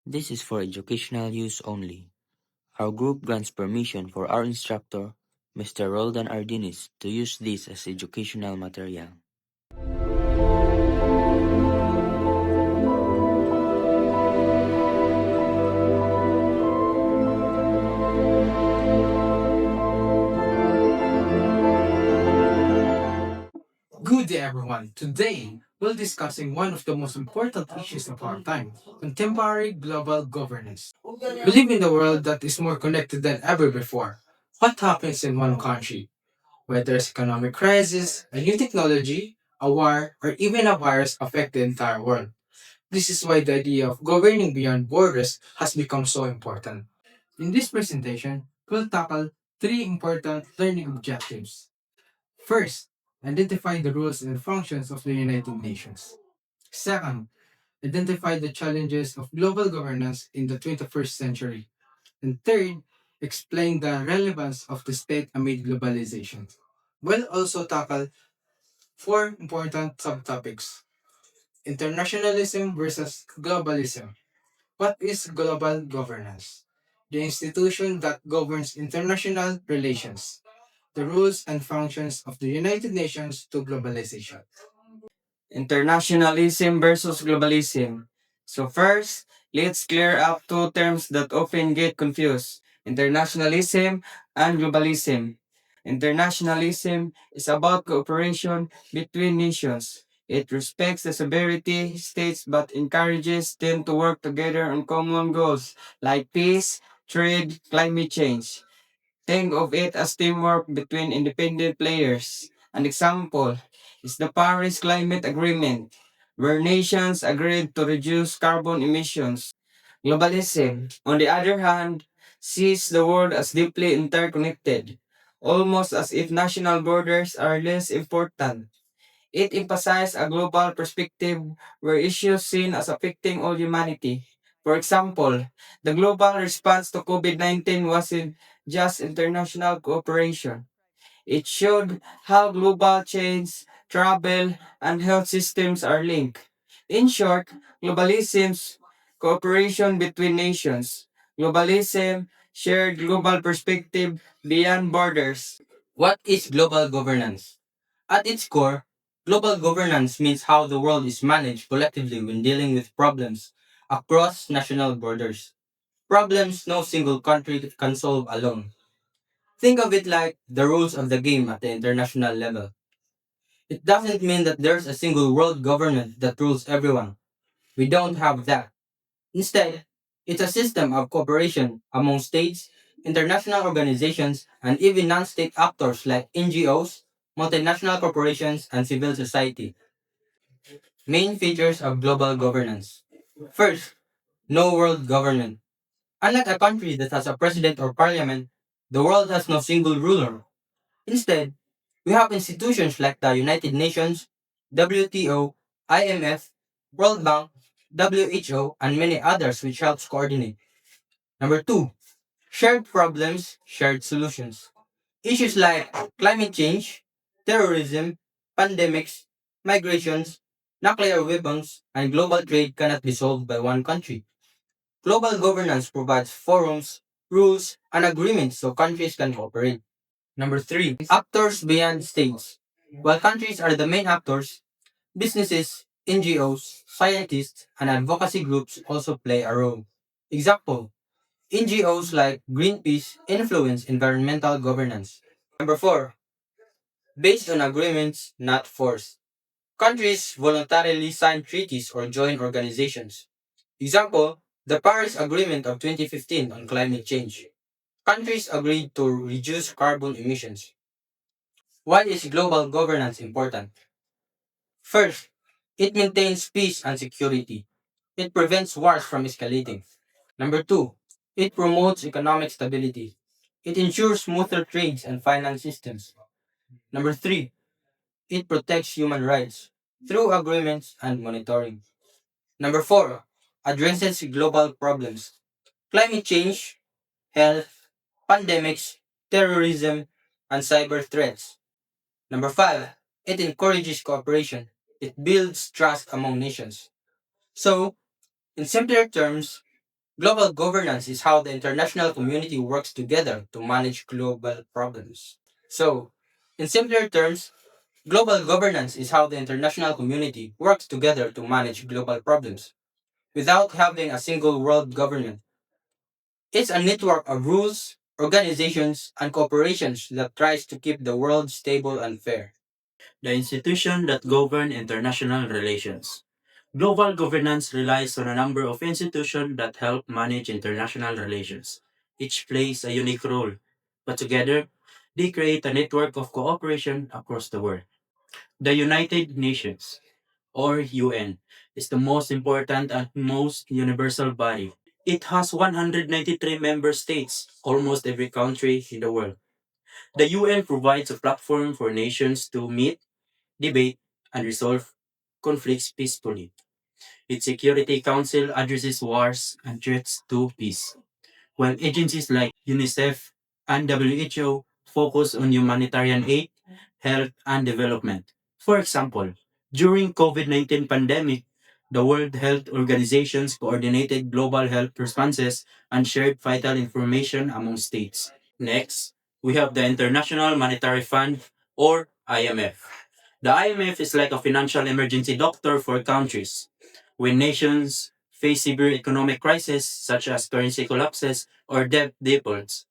This is for educational use only. Our group grants permission for our instructor, Mr. Roldan Ardinis, to use this as educational material. Good day, everyone. Today, we're discussing one of the most important issues of our time, contemporary global governance. We live in a world that is more connected than ever before. What happens in one country, whether there's economic crisis, a new technology, a war, or even a virus affect the entire world. This is why the idea of governing beyond borders has become so important. In this presentation, we'll tackle three important learning objectives. First, identify the rules and functions of the United Nations. Second, identify the challenges of global governance in the 21st century. And third, explain the relevance of the state amid globalization. We'll also tackle four important subtopics: internationalism versus globalism. What is global governance? The institution that governs international relations, the rules and functions of the United Nations to globalization. Internationalism versus globalism. So first, let's clear up two terms that often get confused: internationalism and globalism. Internationalism is about cooperation between nations. It respects the sovereignty states but encourages them to work together on common goals like peace, trade, climate change. Think of it as teamwork between independent players. An example is the Paris Climate Agreement, where nations agreed to reduce carbon emissions. Globalism, on the other hand, sees the world as deeply interconnected, almost as if national borders are less important. It emphasizes a global perspective where issues seen as affecting all humanity. For example, the global response to COVID-19 wasn't just international cooperation. It showed how global chains, travel, and health systems are linked. In short, globalism's cooperation between nations. Globalism shared global perspective beyond borders. What is global governance? At its core, global governance means how the world is managed collectively when dealing with problems across national borders. Problems no single country can solve alone. Think of it like the rules of the game at the international level. It doesn't mean that there's a single world government that rules everyone. We don't have that. Instead, it's a system of cooperation among states, international organizations, and even non state actors like NGOs, multinational corporations, and civil society. Main features of global governance. First, no world government. Unlike a country that has a president or parliament, the world has no single ruler. Instead, we have institutions like the United Nations, WTO, IMF, World Bank, WHO, and many others which helps coordinate. Number two, shared problems, shared solutions. Issues like climate change, terrorism, pandemics, migrations, nuclear weapons, and global trade cannot be solved by one country. Global governance provides forums, rules, and agreements so countries can cooperate. Number three, actors beyond states. While countries are the main actors, businesses, NGOs, scientists, and advocacy groups also play a role. Example, NGOs like Greenpeace influence environmental governance. Number four, based on agreements, not force. Countries voluntarily sign treaties or join organizations. Example, the Paris Agreement of 2015 on climate change. Countries agreed to reduce carbon emissions. Why is global governance important? First, it maintains peace and security. It prevents wars from escalating. Number two, it promotes economic stability. It ensures smoother trades and finance systems. Number three, it protects human rights through agreements and monitoring. Number four, addresses global problems. Climate change, health, pandemics, terrorism, and cyber threats. Number five, it encourages cooperation. It builds trust among nations. So, in simpler terms, Global governance is how the international community works together to manage global problems. So, in simpler terms, global governance is how the international community works together to manage global problems without having a single world government. It's a network of rules, organizations, and corporations that tries to keep the world stable and fair. The institution that govern international relations. Global governance relies on a number of institutions that help manage international relations. Each plays a unique role, but together, they create a network of cooperation across the world. The United Nations, or UN, is the most important and most universal body. It has 193 member states, almost every country in the world. The UN provides a platform for nations to meet, debate, and resolve conflicts peacefully. Its Security Council addresses wars and threats to peace, while agencies like UNICEF and WHO focus on humanitarian aid, health, and development. For example, during COVID-19 pandemic, the World Health Organizations coordinated global health responses and shared vital information among states. Next, we have the International Monetary Fund, or IMF. The IMF is like a financial emergency doctor for countries. When nations face severe economic crises such as currency collapses or debt defaults,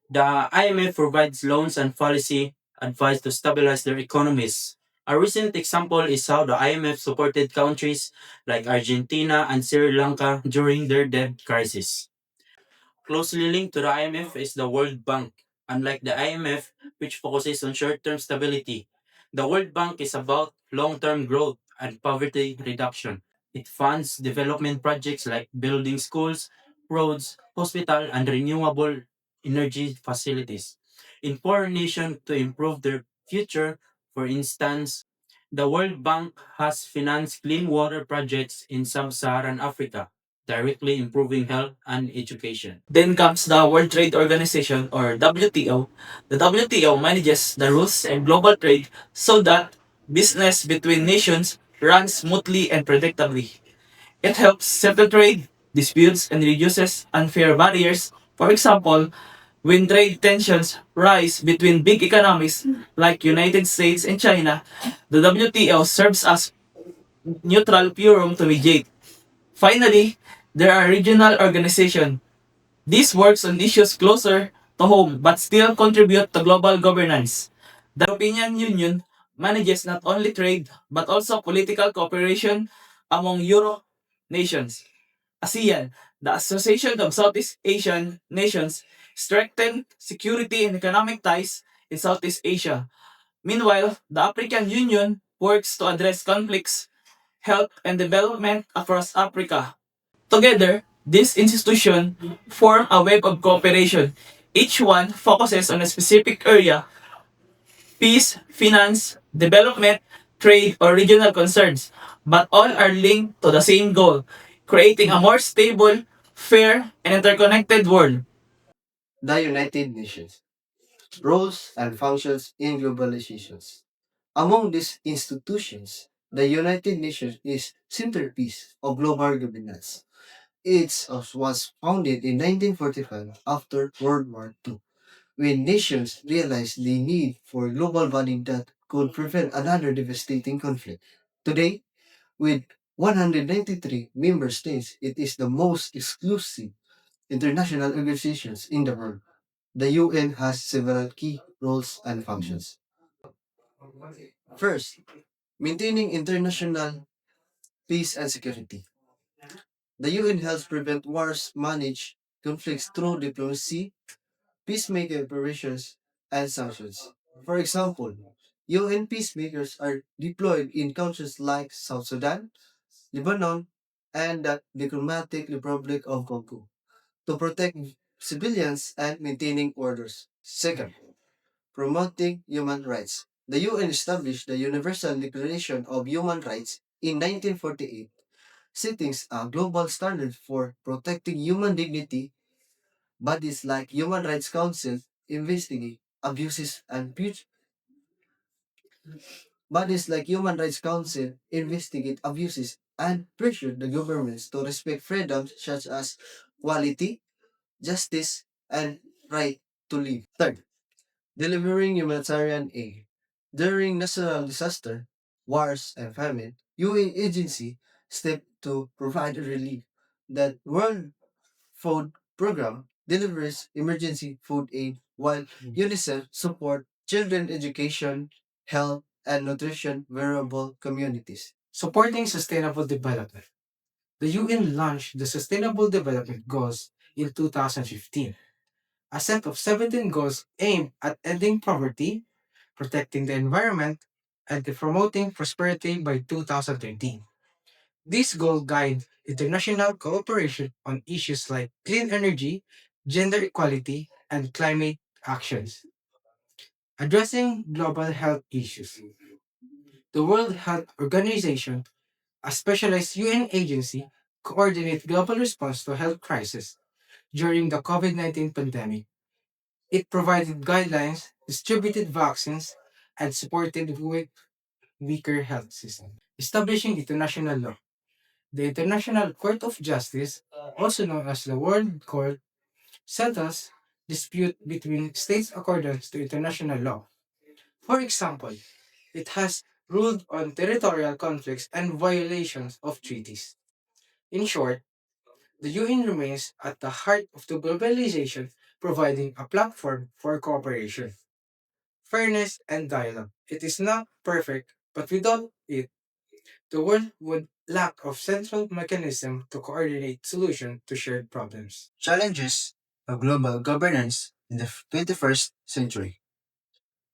the IMF provides loans and policy advice to stabilize their economies. A recent example is how the IMF supported countries like Argentina and Sri Lanka during their debt crisis. Closely linked to the IMF is the World Bank. Unlike the IMF, which focuses on short term stability, the World Bank is about long term growth and poverty reduction. It funds development projects like building schools, roads, hospital, and renewable energy facilities in poor nations to improve their future. For instance, the World Bank has financed clean water projects in sub-Saharan Africa, directly improving health and education. Then comes the World Trade Organization, or WTO. The WTO manages the rules and global trade so that business between nations runs smoothly and predictably. It helps settle trade disputes and reduces unfair barriers. For example, when trade tensions rise between big economies like United States and China, the WTO serves as neutral forum to mediate. Finally, there are regional organizations. This works on issues closer to home but still contribute to global governance. The European Union manages not only trade but also political cooperation among Euro nations. ASEAN, the Association of Southeast Asian Nations, strengthen security and economic ties in Southeast Asia. Meanwhile, the African Union works to address conflicts, health, and development across Africa. Together, these institutions form a web of cooperation. Each one focuses on a specific area: peace, finance, development, trade, or regional concerns, but all are linked to the same goal: creating a more stable, fair, and interconnected world. The United Nations roles and functions in globalizations. Among these institutions, the United Nations is centerpiece of global governance. It was founded in 1945 after World War II, when nations realized the need for a global body that could prevent another devastating conflict. Today, with 193 member states, it is the most exclusive international organizations in the world. The UN has several key roles and functions. First, maintaining international peace and security. The UN helps prevent wars, manage conflicts through diplomacy, peacemaking operations, and sanctions. For example, UN peacemakers are deployed in countries like South Sudan, Lebanon, and the Democratic Republic of Congo to protect civilians and maintaining orders. Second, promoting human rights. The UN established the Universal Declaration of Human Rights in 1948, setting a global standard for protecting human dignity. Bodies like Human Rights Council investigate abuses and bodies like Human Rights Council investigate abuses and pressure the governments to respect freedoms such as equality, justice, and right to live. Third, delivering humanitarian aid. During national disaster, wars, and famine, UN agency step to provide relief. The World Food Program delivers emergency food aid while UNICEF support children education, health, and nutrition vulnerable communities. Supporting sustainable development. The UN launched the Sustainable Development Goals in 2015, a set of 17 goals aimed at ending poverty, protecting the environment, and promoting prosperity by 2030. These goals guide international cooperation on issues like clean energy, gender equality, and climate actions. Addressing global health issues. The World Health Organization, a specialized UN agency, coordinates global response to health crises during the COVID-19 pandemic. It provided guidelines, distributed vaccines, and supported weaker health systems. Establishing international law. The International Court of Justice, also known as the World Court, settles dispute between states according to international law. For example, it has ruled on territorial conflicts and violations of treaties. In short, the UN remains at the heart of the globalization, providing a platform for cooperation, fairness, and dialogue. It is not perfect, but without it, the world would lack of central mechanism to coordinate solution to shared problems. Challenges of global governance in the 21st century.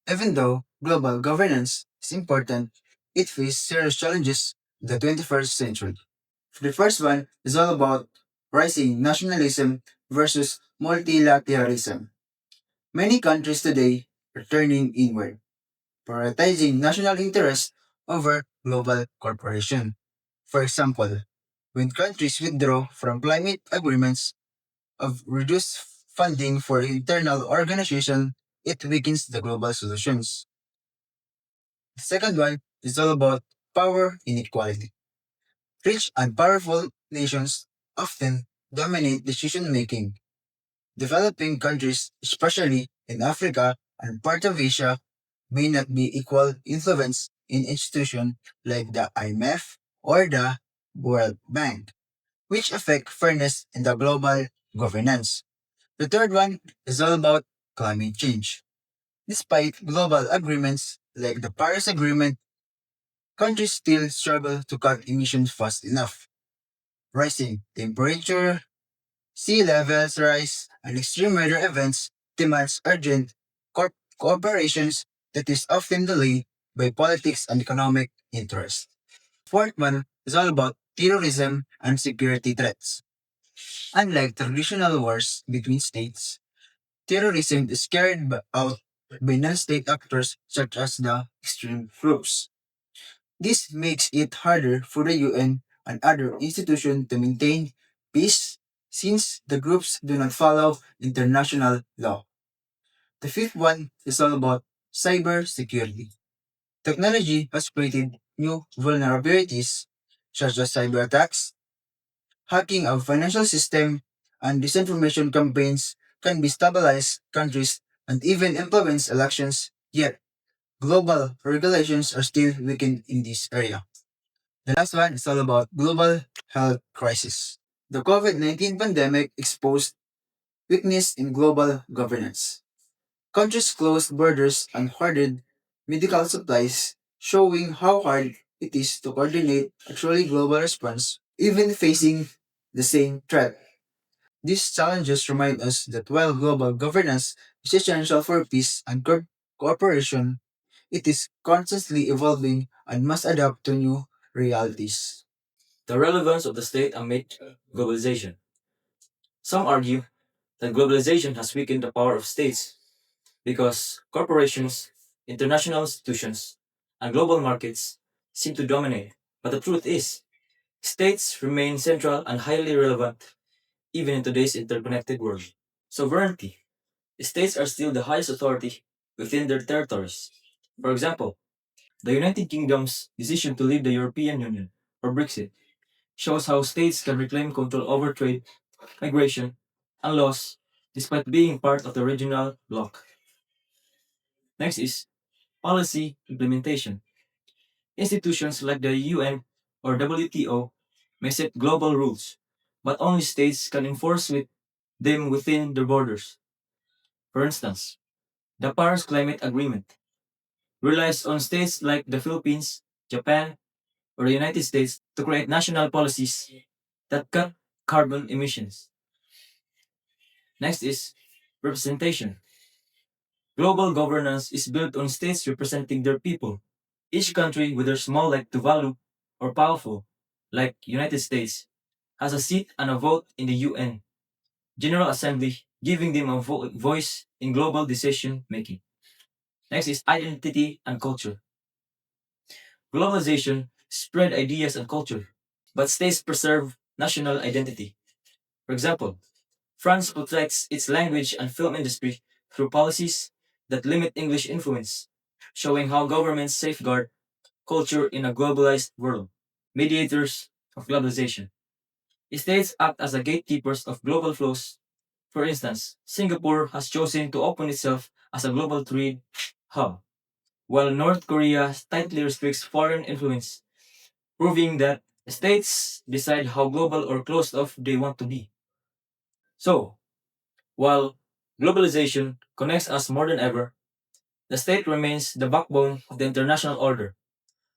Even though global governance is important, it faces serious challenges in the 21st century. The first one is all about rising nationalism versus multilateralism. Many countries today are turning inward, prioritizing national interests over global cooperation. For example, when countries withdraw from climate agreements of reduced funding for internal organization, it weakens the global solutions. The second one is all about power inequality. Rich and powerful nations often dominate decision making. Developing countries, especially in Africa and part of Asia, may not be equal influence in institutions like the IMF or the World Bank, which affect fairness in the global governance. The third one is all about climate change. Despite global agreements like the Paris Agreement, countries still struggle to cut emissions fast enough. Rising temperature, sea levels rise, and extreme weather events demands urgent cooperations that is often delayed by politics and economic interests. Fourth one is all about terrorism and security threats. Unlike traditional wars between states, terrorism is out by non-state actors such as the extreme groups. This makes it harder for the UN and other institutions to maintain peace since the groups do not follow international law. The fifth one is all about cyber security. Technology has created new vulnerabilities such as cyber attacks, hacking of financial system, and disinformation campaigns can destabilize countries and even influence elections, yet global regulations are still weakened in this area. The last one is all about global health crisis. The COVID-19 pandemic exposed weakness in global governance. Countries closed borders and hoarded medical supplies, showing how hard it is to coordinate a truly global response, even facing the same threat. These challenges remind us that while global governance is essential for peace and cooperation, it is constantly evolving and must adapt to new realities. The relevance of the state amid globalization. Some argue that globalization has weakened the power of states because corporations, international institutions, and global markets seem to dominate. But the truth is, states remain central and highly relevant even in today's interconnected world. Sovereignty. States are still the highest authority within their territories. For example, the United Kingdom's decision to leave the European Union, or Brexit, shows how states can reclaim control over trade, migration, and laws despite being part of the regional bloc. Next is policy implementation. Institutions like the UN or WTO may set global rules, but only states can enforce them within their borders. For instance, the Paris Climate Agreement relies on states like the Philippines, Japan, or the United States to create national policies that cut carbon emissions. Next is representation. Global governance is built on states representing their people. Each country, whether small like Tuvalu or powerful like United States, has a seat and a vote in the UN General Assembly, giving them a voice in global decision making. Next is identity and culture. Globalization spread ideas and culture, but states preserve national identity. For example, France protects its language and film industry through policies that limit English influence, showing how governments safeguard culture in a globalized world. Mediators of globalization. States act as the gatekeepers of global flows. For instance, Singapore has chosen to open itself as a global trade hub, while North Korea tightly restricts foreign influence, proving that states decide how global or closed off they want to be. So, while globalization connects us more than ever, the state remains the backbone of the international order.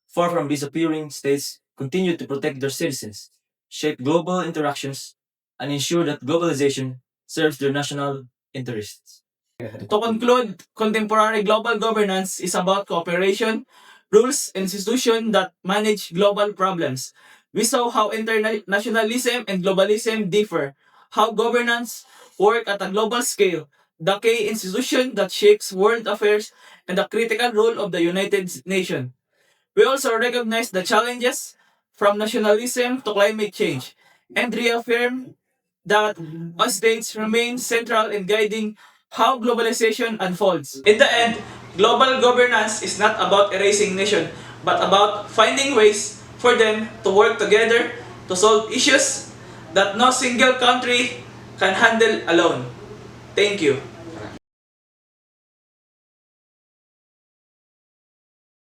Far from disappearing, states continue to protect their citizens, shape global interactions, and ensure that globalization serves their national interests. To conclude, contemporary global governance is about cooperation, rules, and institutions that manage global problems. We saw how internationalism and globalism differ, how governance work at a global scale, the key institution that shapes world affairs, and the critical role of the United Nations. We also recognize the challenges from nationalism to climate change and reaffirm that states remain central in guiding how globalization unfolds. In the end, global governance is not about erasing nations, but about finding ways for them to work together to solve issues that no single country can handle alone. Thank you.